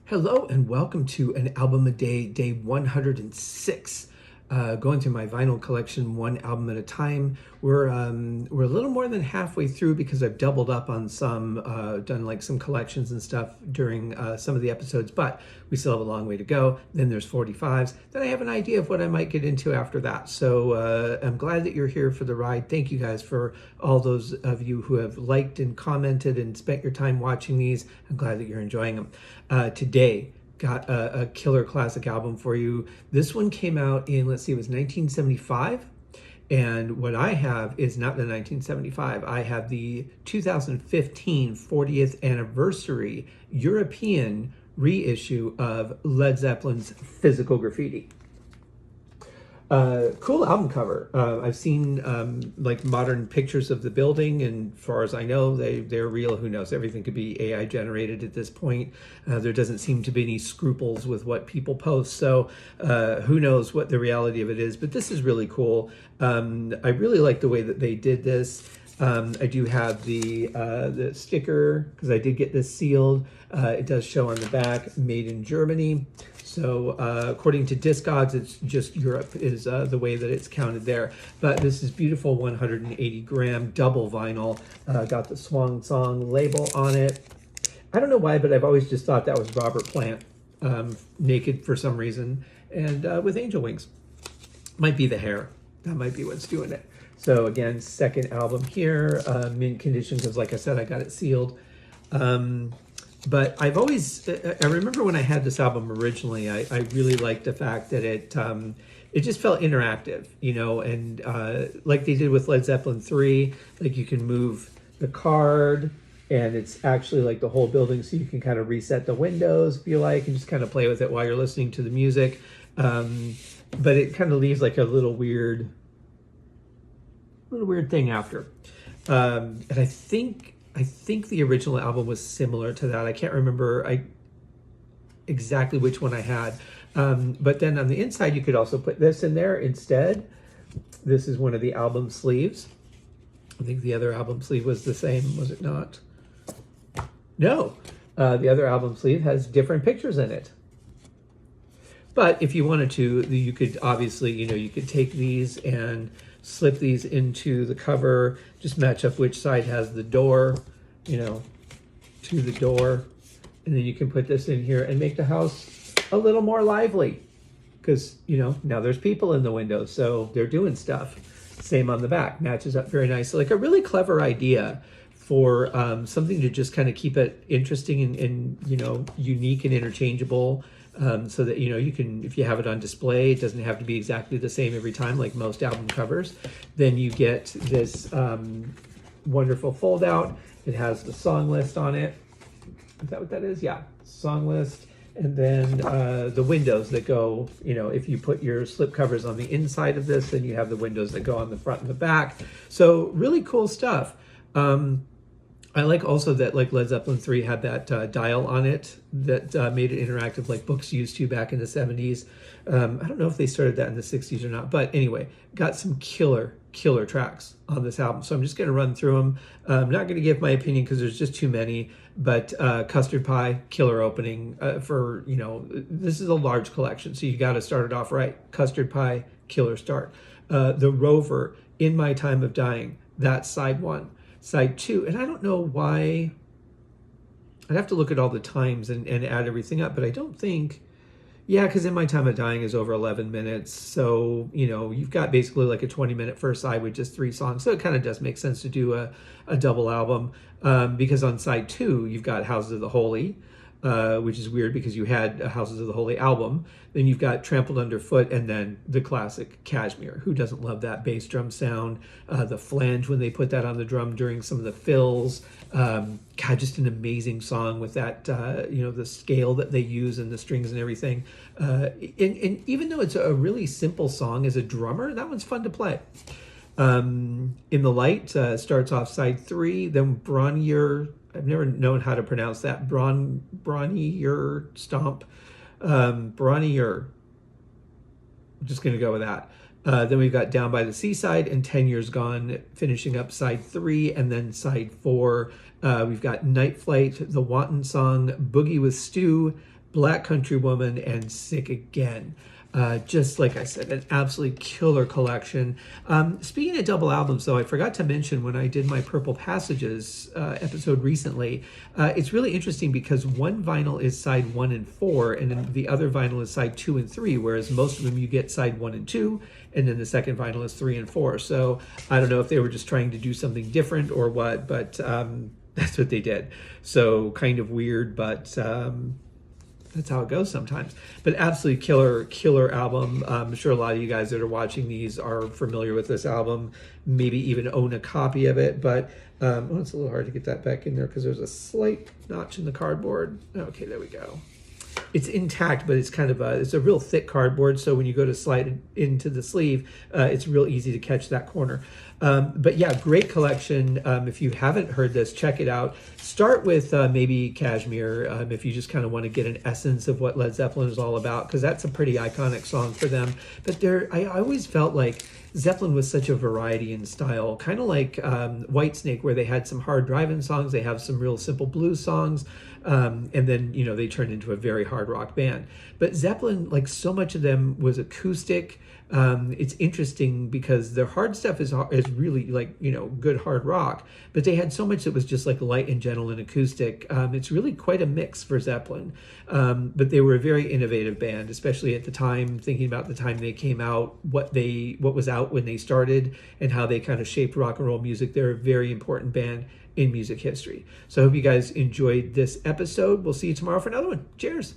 Hello and welcome to an album a day, day 106. Going through my vinyl collection, one album at a time. We're a little more than halfway through because I've doubled up on some, done like some collections and stuff during some of the episodes, but we still have a long way to go. Then there's 45s. Then I have an idea of what I might get into after that. So I'm glad that you're here for the ride. Thank you guys for all those of you who have liked and commented and spent your time watching these. I'm glad that you're enjoying them. Today, got a killer classic album for you. This one came out in, let's see, it was 1975. And what I have is not the 1975. I have the 2015 40th anniversary European reissue of Led Zeppelin's Physical Graffiti. Cool album cover. I've seen like modern pictures of the building, and as far as I know, they're real. Who knows? Everything could be AI generated at this point. There doesn't seem to be any scruples with what people post, so who knows what the reality of it is. But this is really cool. I really like the way that they did this. I do have the sticker because I did get this sealed. It does show on the back, made in Germany. So according to Discogs, it's just Europe is the way that it's counted there. But this is beautiful 180 gram double vinyl. Got the Swan Song label on it. I don't know why, but I've always just thought that was Robert Plant, naked for some reason, and with angel wings. Might be the hair. That might be what's doing it. So again, second album here, mint condition, because like I said, I got it sealed. But I've always, I remember when I had this album originally, I really liked the fact that it just felt interactive, you know, and like they did with Led Zeppelin 3, like you can move the card and it's actually like the whole building, so you can kind of reset the windows if you like and just kind of play with it while you're listening to the music. But it kind of leaves like a little weird thing after. And I think the original album was similar to that. I can't remember exactly which one I had. But then on the inside, you could also put this in there instead. This is one of the album sleeves. I think the other album sleeve was the same, was it not? No, the other album sleeve has different pictures in it. But if you wanted to, you could obviously, you know, you could take these and slip these into the cover, just match up which side has the door, you know, to the door. And then you can put this in here and make the house a little more lively because, you know, now there's people in the windows, so they're doing stuff. Same on the back, matches up very nice. So like a really clever idea for something to just kind of keep it interesting and you know, unique and interchangeable. So that, you know, you can, if you have it on display, it doesn't have to be exactly the same every time like most album covers. Then you get this wonderful fold out. It has the song list on it. Is that what that is? Yeah, song list. And then the windows that go, you know, if you put your slip covers on the inside of this, then you have the windows that go on the front and the back. So really cool stuff. I like also that like Led Zeppelin 3 had that dial on it that made it interactive like books used to back in the 70s. I don't know if they started that in the 60s or not, but anyway, got some killer tracks on this album. So I'm just going to run through them. I'm not going to give my opinion because there's just too many, but Custard Pie, killer opening for, you know, this is a large collection, so you got to start it off right. Custard Pie, killer start. The Rover, In My Time of Dying, that's side one. Side two, and I don't know why, I'd have to look at all the times and add everything up, but I don't think, yeah, because In My Time of Dying is over 11 minutes, so, you know, you've got basically like a 20-minute first side with just 3 songs, so it kind of does make sense to do a double album, because on side 2, you've got Houses of the Holy, which is weird because you had a Houses of the Holy album. Then you've got Trampled Underfoot, and then the classic Kashmir. Who doesn't love that bass drum sound? The flange when they put that on the drum during some of the fills. God, just an amazing song with that, you know, the scale that they use and the strings and everything. And even though it's a really simple song as a drummer, that one's fun to play. In the Light starts off side 3, then Bronnier. I've never known how to pronounce that. Bronnier Stomp. Bronnier. I'm just going to go with that. Then we've got Down by the Seaside and 10 Years Gone finishing up side 3. And then side 4, we've got Night Flight, The Wanton Song, Boogie with Stew, Black Country Woman, and Sick Again. Just like I said, an absolutely killer collection. Speaking of double albums, though, I forgot to mention when I did my Purple Passages episode recently, it's really interesting because one vinyl is side 1 and 4, and then the other vinyl is side 2 and 3, whereas most of them you get side 1 and 2, and then the second vinyl is 3 and 4. So I don't know if they were just trying to do something different or what, but that's what they did. So kind of weird, but that's how it goes sometimes. But absolutely killer album. I'm sure a lot of you guys that are watching these are familiar with this album, maybe even own a copy of it. But it's a little hard to get that back in there because there's a slight notch in the cardboard. Okay, there we go. It's intact, but it's kind of it's a real thick cardboard. So when you go to slide it into the sleeve, it's real easy to catch that corner. But yeah, great collection. If you haven't heard this, check it out. Start with maybe Kashmir if you just kind of want to get an essence of what Led Zeppelin is all about, because that's a pretty iconic song for them. But I always felt like Zeppelin was such a variety in style, kind of like Whitesnake, where they had some hard driving songs, they have some real simple blues songs, and then they turned into a very hard rock band. But Zeppelin, like so much of them, was acoustic. It's interesting because their hard stuff is really like good hard rock, but they had so much that was just like light and gentle and acoustic. It's really quite a mix for Zeppelin, but they were a very innovative band, especially at the time. Thinking about the time they came out, what was out when they started, and how they kind of shaped rock and roll music. They're a very important band in music history. So I hope you guys enjoyed this episode. We'll see you tomorrow for another one. Cheers.